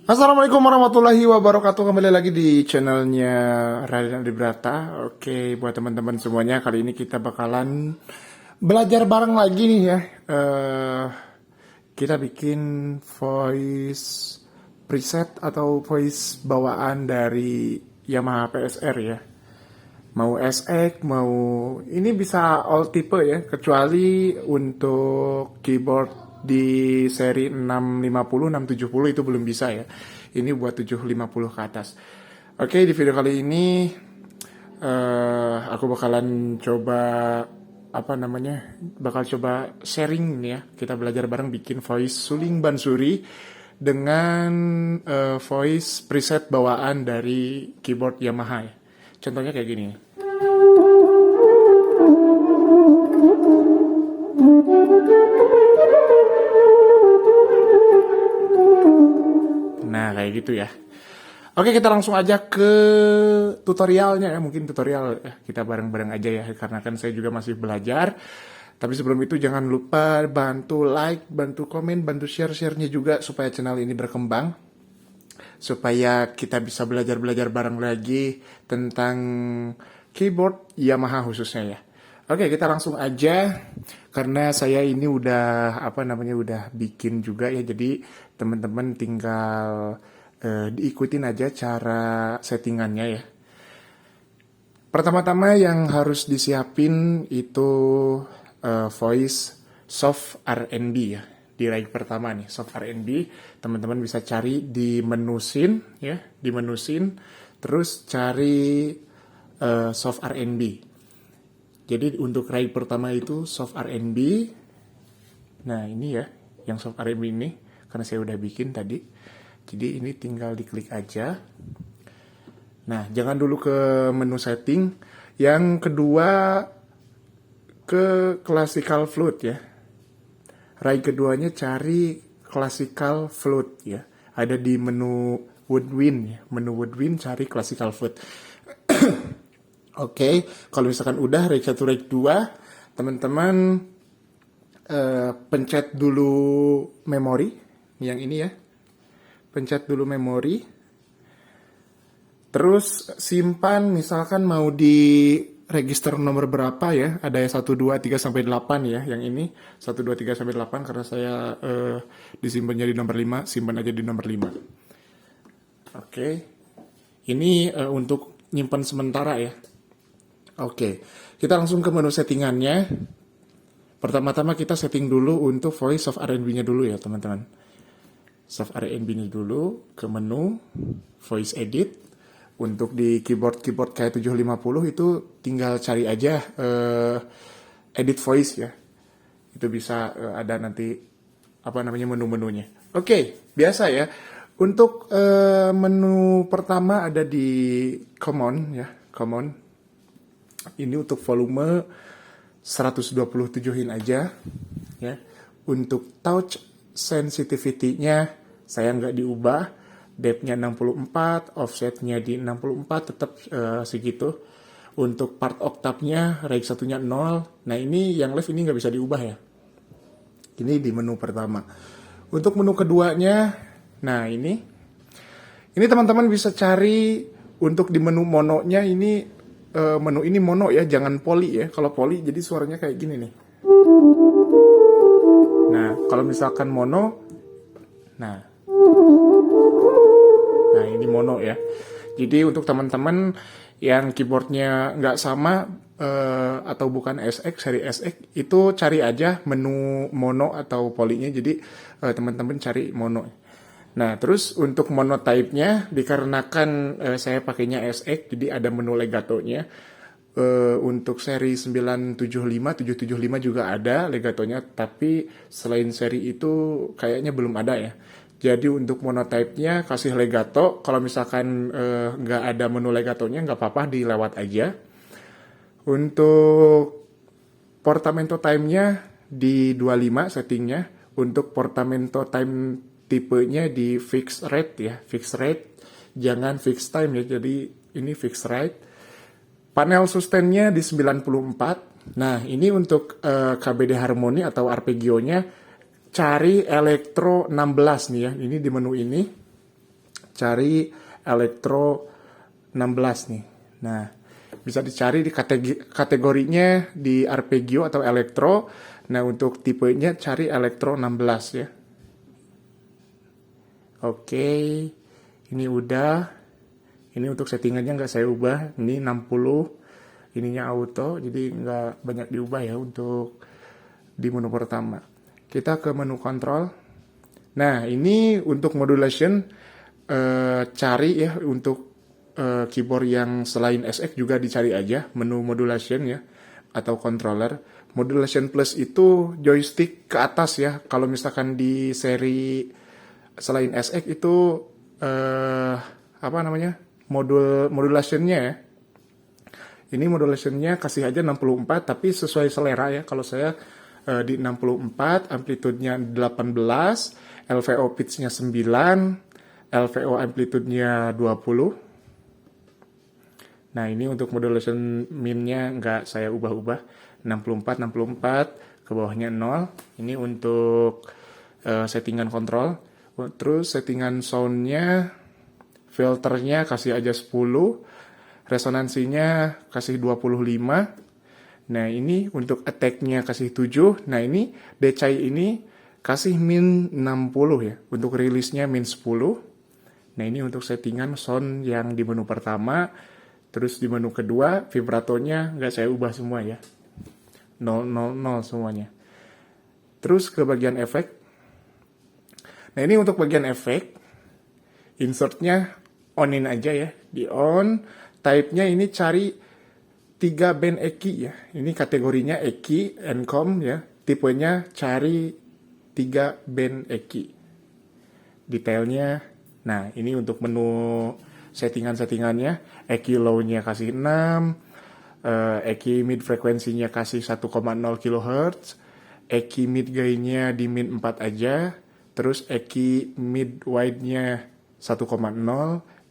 Assalamualaikum warahmatullahi wabarakatuh. Kembali lagi di channelnya Raden Adibrata. Oke, buat teman-teman semuanya, kali ini kita bakalan belajar bareng lagi nih ya. Kita bikin voice preset atau voice bawaan dari Yamaha PSR ya. Mau SX, mau ini bisa all tipe ya, kecuali untuk keyboard di seri 650, 670 itu belum bisa ya. Ini buat 750 ke atas. Oke, di video kali ini aku bakalan coba bakal coba sharing nih ya. Kita belajar bareng bikin voice suling bansuri dengan voice preset bawaan dari keyboard Yamaha ya. Contohnya kayak gini. Nah, kayak gitu ya. Oke, kita langsung aja ke tutorialnya ya. Mungkin tutorial ya, kita bareng-bareng aja ya, karena kan saya juga masih belajar. Tapi sebelum itu jangan lupa bantu like, bantu komen, bantu share-share-nya juga supaya channel ini berkembang. Supaya kita bisa belajar-belajar bareng lagi tentang keyboard Yamaha khususnya ya. Oke, kita langsung aja karena saya ini udah udah bikin juga ya. Jadi teman-teman tinggal diikutin aja cara settingannya ya. Pertama-tama yang harus disiapin itu voice soft R&B ya. Di rig pertama nih, soft R&B, teman-teman bisa cari di menu scene ya, di menu scene, terus cari soft R&B. Jadi untuk rig pertama itu soft R&B. Nah ini ya, yang soft R&B ini, karena saya udah bikin tadi. Jadi ini tinggal diklik aja. Nah, jangan dulu ke menu setting. Yang kedua ke classical flute ya. Rig keduanya cari classical flute ya. Ada di menu woodwind ya. Menu woodwind cari classical flute. Oke, kalau misalkan udah rig 1, rig 2, teman-teman pencet dulu memori yang ini ya. Pencet dulu memori. Terus simpan misalkan mau di register nomor berapa ya. Ada yang 1, 2, 3 sampai 8 ya, yang ini 1, 2, 3 sampai 8 karena saya disimpannya di nomor 5, simpan aja di nomor 5. Oke. Ini untuk nyimpan sementara ya. Oke, kita langsung ke menu settingannya. Pertama-tama kita setting dulu untuk voice soft R&B-nya dulu ya teman-teman. Soft R&B-nya dulu ke menu voice edit. Untuk di keyboard kayak 750 itu tinggal cari aja edit voice ya. Itu bisa ada nanti menu-menunya. Oke, biasa ya. Untuk menu pertama ada di common ya, common. Ini untuk volume 127-in aja ya. Untuk touch sensitivity-nya saya nggak diubah. Depth-nya 64, offset-nya di 64 tetap segitu. Untuk part octave-nya reg 1-nya 0. Nah, ini yang left ini nggak bisa diubah ya. Ini di menu pertama. Untuk menu keduanya, nah ini teman-teman bisa cari untuk di menu mononya ini. Menu ini mono ya, jangan poly ya. Kalau poly jadi suaranya kayak gini nih. Nah, kalau misalkan mono, nah ini mono ya. Jadi untuk teman-teman yang keyboardnya nggak sama atau bukan SX, seri SX, itu cari aja menu mono atau polynya. Jadi teman-teman cari mono. Nah, terus untuk monotype-nya, dikarenakan saya pakainya SX, jadi ada menu legatonya. Untuk seri 975, 775 juga ada legatonya, tapi selain seri itu kayaknya belum ada ya. Jadi untuk monotype-nya kasih legato, kalau misalkan nggak ada menu legatonya, nggak apa-apa, dilewat aja. Untuk portamento time-nya di 25 settingnya, untuk portamento time tipenya di fixed rate ya, fixed rate, jangan fixed time ya, jadi ini fixed rate. Panel sustain-nya di 94. Nah, ini untuk KBD harmoni atau arpeggio-nya cari elektro 16 nih ya, ini di menu ini. cari elektro 16 nih. Nah, bisa dicari di kategorinya di arpeggio atau elektro. Nah, untuk tipenya cari elektro 16 ya. Oke, ini udah. Ini untuk settingannya nggak saya ubah. Ini 60, ininya auto, jadi nggak banyak diubah ya untuk di menu pertama. Kita ke menu kontrol. Nah, ini untuk modulation, cari ya untuk keyboard yang selain SX juga dicari aja menu modulation ya atau controller. Modulation plus itu joystick ke atas ya. Kalau misalkan di seri selain SX itu apa namanya? Modulationnya ya. Ini modulationnya kasih aja 64 tapi sesuai selera ya. Kalau saya di 64, amplitudenya 18, LVO pitch-nya 9, LVO amplitudenya 20. Nah, ini untuk modulation min-nya nggak saya ubah-ubah. 64, ke bawahnya 0. Ini untuk settingan kontrol. Terus settingan sound-nya, filternya kasih aja 10. Resonansinya kasih 25. Nah, ini untuk attack-nya kasih 7. Nah, ini decay ini kasih min 60 ya. Untuk rilisnya min 10. Nah, ini untuk settingan sound yang di menu pertama. Terus di menu kedua, vibratonya nggak saya ubah semua ya. 000 semuanya. Terus ke bagian efek. Nah, ini untuk bagian efek. Insertnya onin aja ya. Di on. Type-nya ini cari 3 band EQ ya. Ini kategorinya EQ, Encom ya. Tipenya cari 3 band EQ. Detailnya. Nah, ini untuk menu settingan-settingannya. EQ low-nya kasih 6, EQ mid frekuensinya kasih 1,0 kHz, EQ mid gain-nya di min 4 aja, terus EQ mid wide-nya 1,0,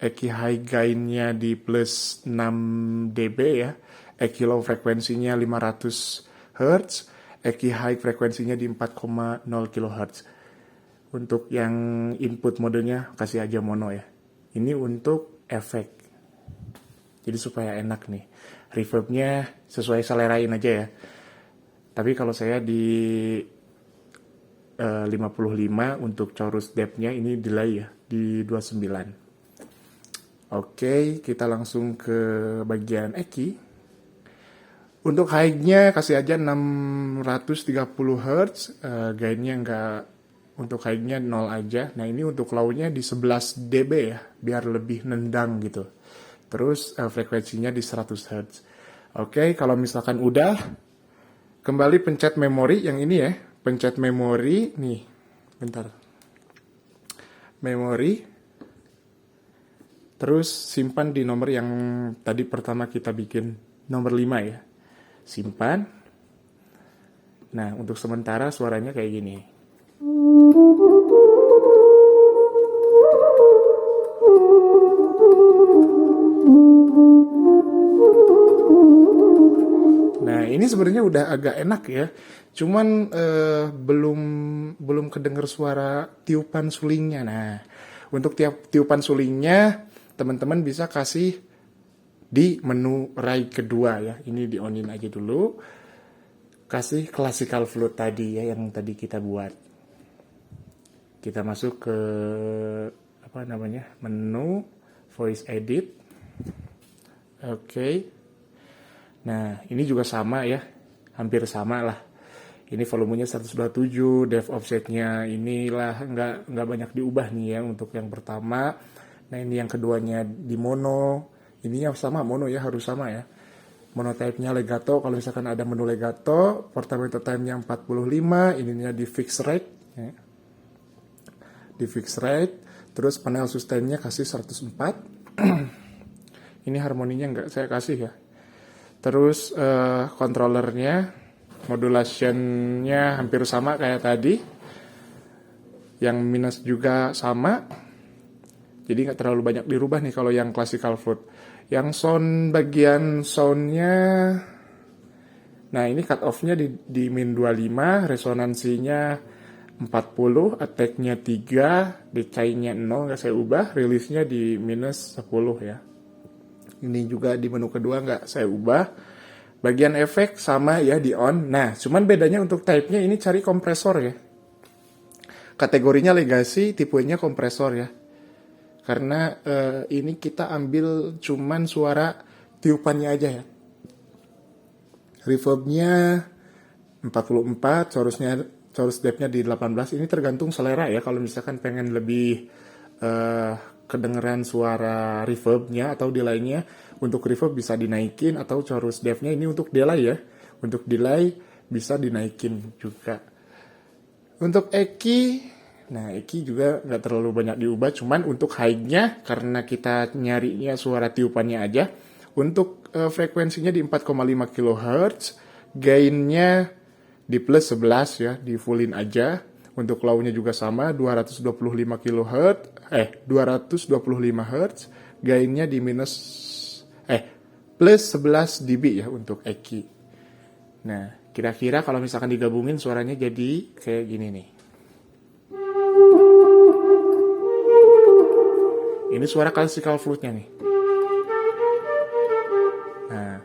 EQ high gain-nya di plus 6 dB ya, EQ low frekuensinya 500 Hz, EQ high frekuensinya di 4,0 kHz. Untuk yang input modenya kasih aja mono ya. Ini untuk efek. Jadi supaya enak nih. Reverbnya sesuai selerain aja ya. Tapi kalau saya di 55 untuk chorus depth-nya ini delay ya. Di 29. Oke, kita langsung ke bagian EQ. Untuk high-nya kasih aja 630 Hz. Gain-nya enggak, untuk high-nya 0 aja. Nah, ini untuk low-nya di 11 dB ya. Biar lebih nendang gitu. Terus frekuensinya di 100 Hz. Oke, kalau misalkan udah, kembali pencet memori yang ini ya. Pencet memori, nih, bentar. Memori. Terus simpan di nomor yang tadi pertama kita bikin, nomor 5 ya. Simpan. Nah, untuk sementara suaranya kayak gini. Nah, ini sebenarnya udah agak enak ya. Cuman belum kedenger suara tiupan sulingnya. Nah, untuk tiupan sulingnya teman-teman bisa kasih di menu right kedua ya. Ini di onin aja dulu. Kasih classical flute tadi ya yang tadi kita buat. Kita masuk ke apa namanya? Menu voice edit. Oke. Nah, ini juga sama ya, hampir sama lah. Ini volumenya 127, depth offsetnya inilah nggak banyak diubah nih ya untuk yang pertama. Nah, ini yang keduanya di mono, ininya sama mono ya, harus sama ya. Monotype-nya legato, kalau misalkan ada menu legato, portamento time-nya 45, ininya di fixed rate. Ya. Di fixed rate, terus panel sustain-nya kasih 104. Ini harmoninya nggak saya kasih ya. Terus controllernya, modulationnya hampir sama kayak tadi. Yang minus juga sama. Jadi nggak terlalu banyak dirubah nih kalau yang classical flute. Yang sound, bagian soundnya, nah ini cut off-nya di min 25, resonansinya 40, attack-nya 3, decay-nya 0, nggak saya ubah, release-nya di minus 10 ya. Ini juga di menu kedua nggak saya ubah. Bagian efek sama ya di on. Nah, cuman bedanya untuk type-nya ini cari kompresor ya. Kategorinya legacy, tipenya kompresor ya. Karena ini kita ambil cuman suara tiupannya aja ya. Reverb-nya 44, chorus depth-nya di 18. Ini tergantung selera ya. Kalau misalkan pengen lebih kedengeran suara reverb-nya atau delay-nya, untuk reverb bisa dinaikin, atau chorus depth-nya ini untuk delay ya. Untuk delay bisa dinaikin juga. Untuk EQ, nah EQ juga nggak terlalu banyak diubah, cuman untuk high-nya karena kita nyarinya suara tiupannya aja. Untuk frekuensinya di 4,5 kHz, gain-nya di plus 11 ya, di fullin aja. Untuk low-nya juga sama, 225 Hz, gain-nya di plus 11 dB ya untuk EQ. Nah, kira-kira kalau misalkan digabungin suaranya jadi kayak gini nih. Ini suara classical flute-nya nih. Nah,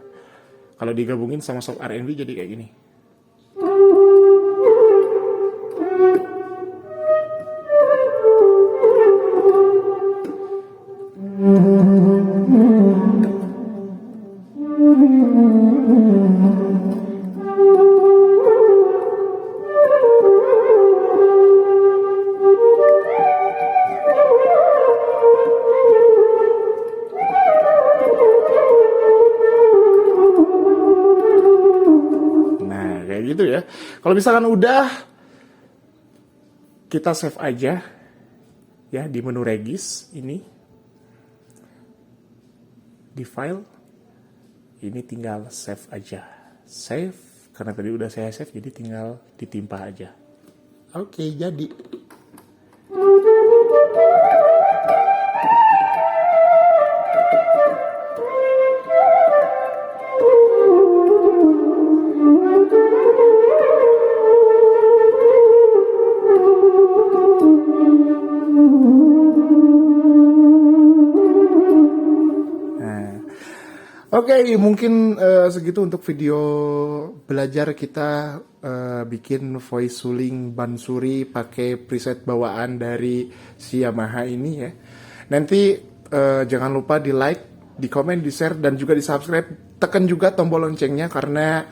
kalau digabungin sama soft R&B jadi kayak gini. Gitu ya. Kalau misalkan udah, kita save aja ya di menu Regis ini, di file ini tinggal save aja. Save karena tadi udah saya save, jadi tinggal ditimpa aja. Oke, jadi oke, mungkin segitu untuk video belajar kita bikin voice suling Bansuri pakai preset bawaan dari si Yamaha ini ya. Nanti jangan lupa di like, di komen, di share, dan juga di subscribe. Tekan juga tombol loncengnya karena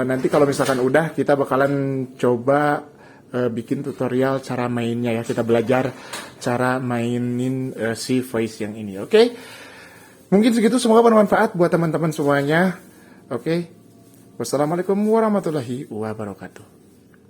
nanti kalau misalkan udah, kita bakalan coba bikin tutorial cara mainnya ya. Kita belajar cara mainin si voice yang ini, oke? Mungkin segitu, semoga bermanfaat buat teman-teman semuanya. Oke. Wassalamualaikum warahmatullahi wabarakatuh.